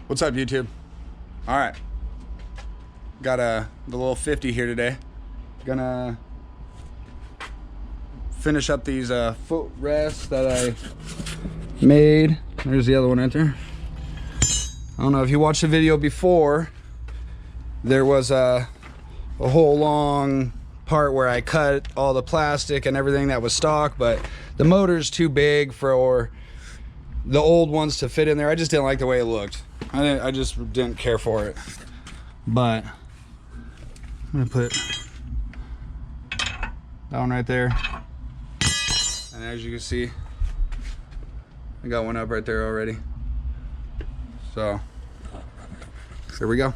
What's up, YouTube? All right, got the little 50 here today. Gonna finish up these foot rests that I made. There's the other one right there. I don't know if you watched the video before. There was a whole long part where I cut all the plastic and everything that was stock, but the motor's too big for the old ones to fit in there. I just didn't like the way it looked. I just didn't care for it. But I'm gonna put that one right there. And as you can see, I got one up right there already. So here we go.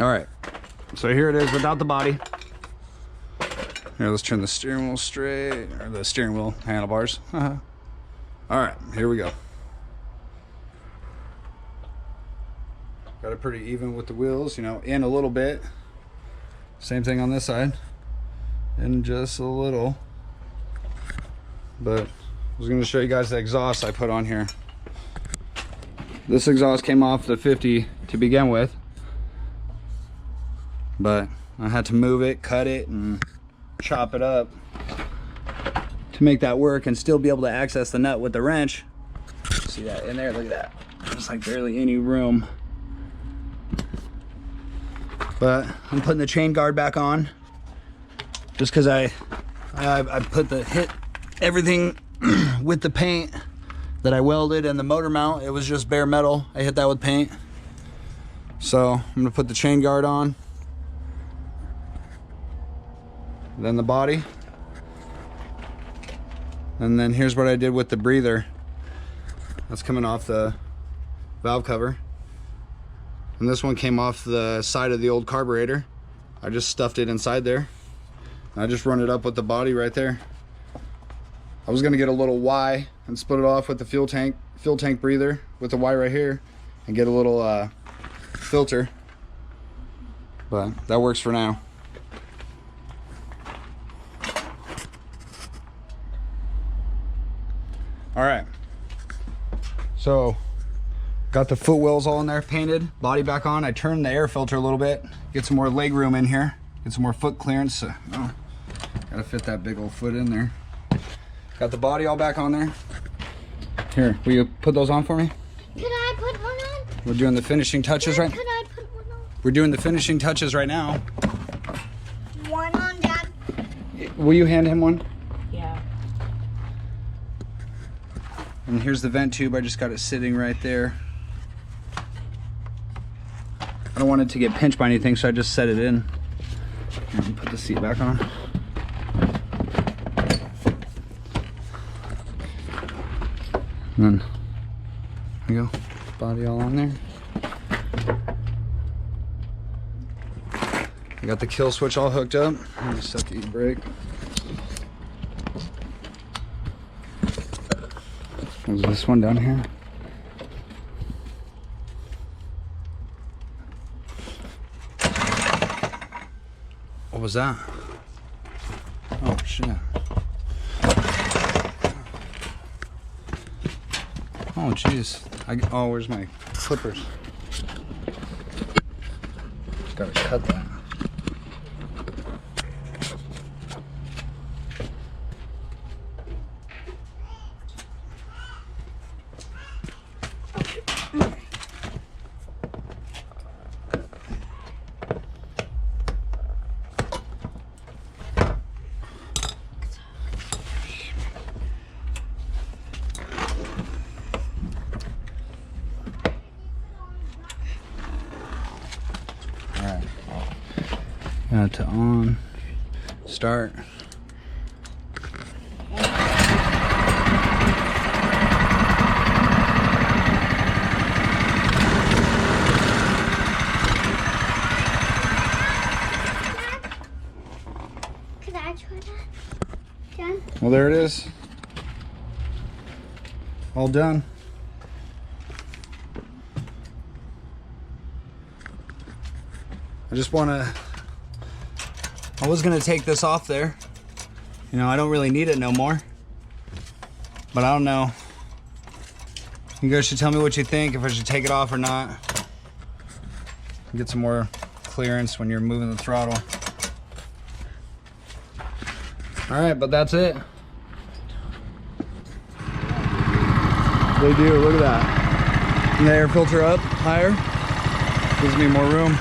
All right, so here it is without the body. Here, let's turn the steering wheel straight, or the steering wheel handlebars. All right, here we go. Got it pretty even with the wheels, you know, in a little bit. Same thing on this side, in just a little. But I was gonna show you guys the exhaust I put on here. This exhaust came off the 50 to begin with, but I had to move it, cut it, and chop it up to make that work and still be able to access the nut with the wrench. See that in there? Look at that. There's like barely any room. But I'm putting the chain guard back on just because I put hit everything with the paint that I welded, and the motor mount, it was just bare metal. I hit that with paint. So I'm gonna put the chain guard on. Then the body, and then here's what I did with the breather. That's coming off the valve cover, and this one came off the side of the old carburetor. I just stuffed it inside there. I just run it up with the body right there. I was gonna get a little Y and split it off with the fuel tank breather with the Y right here, and get a little filter, but that works for now. All right, so got the foot wells all in there painted, body back on. I turned the air filter a little bit, get some more leg room in here, get some more foot clearance. Oh, gotta fit that big old foot in there. Got the body all back on there. Here, will you put those on for me? Could I put one on? We're doing the finishing touches right now. Could I put one on? We're doing the finishing touches right now. One on, Dad. Will you hand him one? Yeah. And here's the vent tube. I just got it sitting right there. I don't want it to get pinched by anything, so I just set it in. And put the seat back on. And then, there you go. Body all on there. I got the kill switch all hooked up. I'm gonna set the e-brake. There's this one down here. What was that? Oh shit. Oh jeez. Oh, where's my clippers? Just gotta cut that. Got to on. Start. Could I try that? Done? Well, there it is. All done. I just want to, I was going to take this off there. You know, I don't really need it no more. But I don't know. You guys should tell me what you think, if I should take it off or not. Get some more clearance when you're moving the throttle. All right, but that's it. They do, look at that. And the air filter up higher, gives me more room.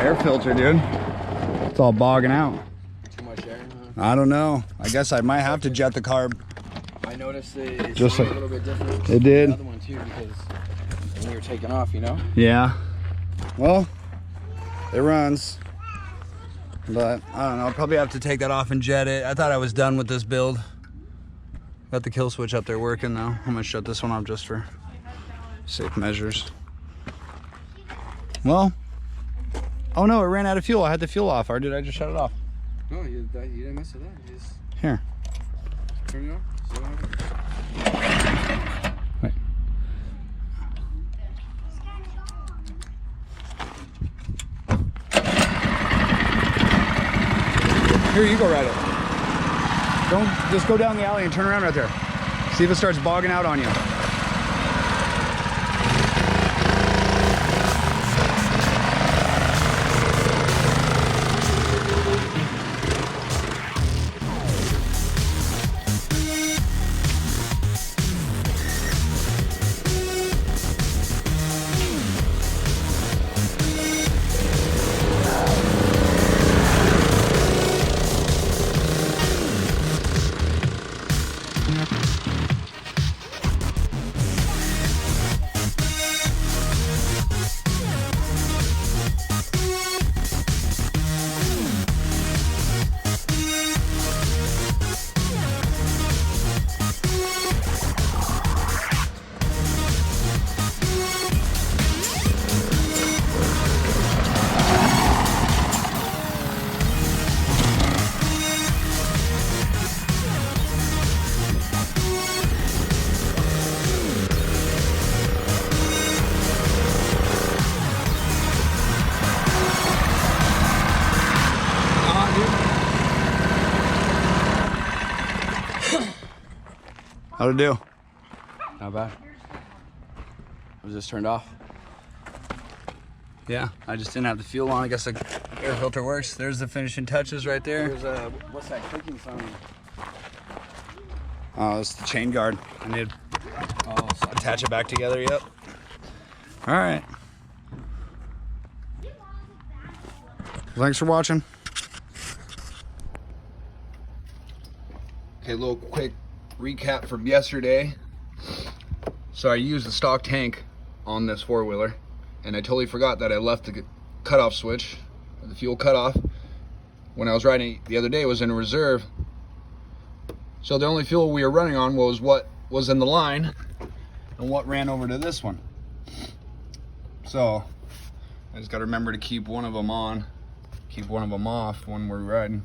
Air filter, dude. It's all bogging out. Too much air, huh? I don't know. I guess I might have to jet the carb. I noticed it Just a like- little bit different. It did. The other one too, because when you were taking off, you know. Yeah. Well, it runs. But I don't know. I'll probably have to take that off and jet it. I thought I was done with this build. Got the kill switch up there working though. I'm gonna shut this one off just for safe measures. Well, oh no, it ran out of fuel. I had the fuel off, or did I just shut it off? No, you didn't mess with that. You just Here. turn it off. See what happens? Wait. Here, you go ride it. Don't, just go down the alley and turn around right there. See if it starts bogging out on you. How'd it do? Not bad. I was just turned off. Yeah, I just didn't have the fuel on. I guess the air filter works. There's the finishing touches right there. There's a what's that clicking sound? Oh, it's the chain guard. I need to Oh, attach it back together. Yep. All right. Thanks for watching. Okay, a little quick recap from yesterday. So I used the stock tank on this four-wheeler, and I totally forgot that I left the cutoff switch, the fuel cutoff, when I was riding it the other day. It was in reserve. So the only fuel we were running on was what was in the line and what ran over to this one. So I just got to remember to keep one of them on, keep one of them off when we're riding.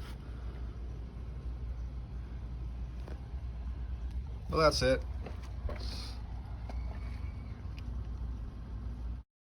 Well, that's it.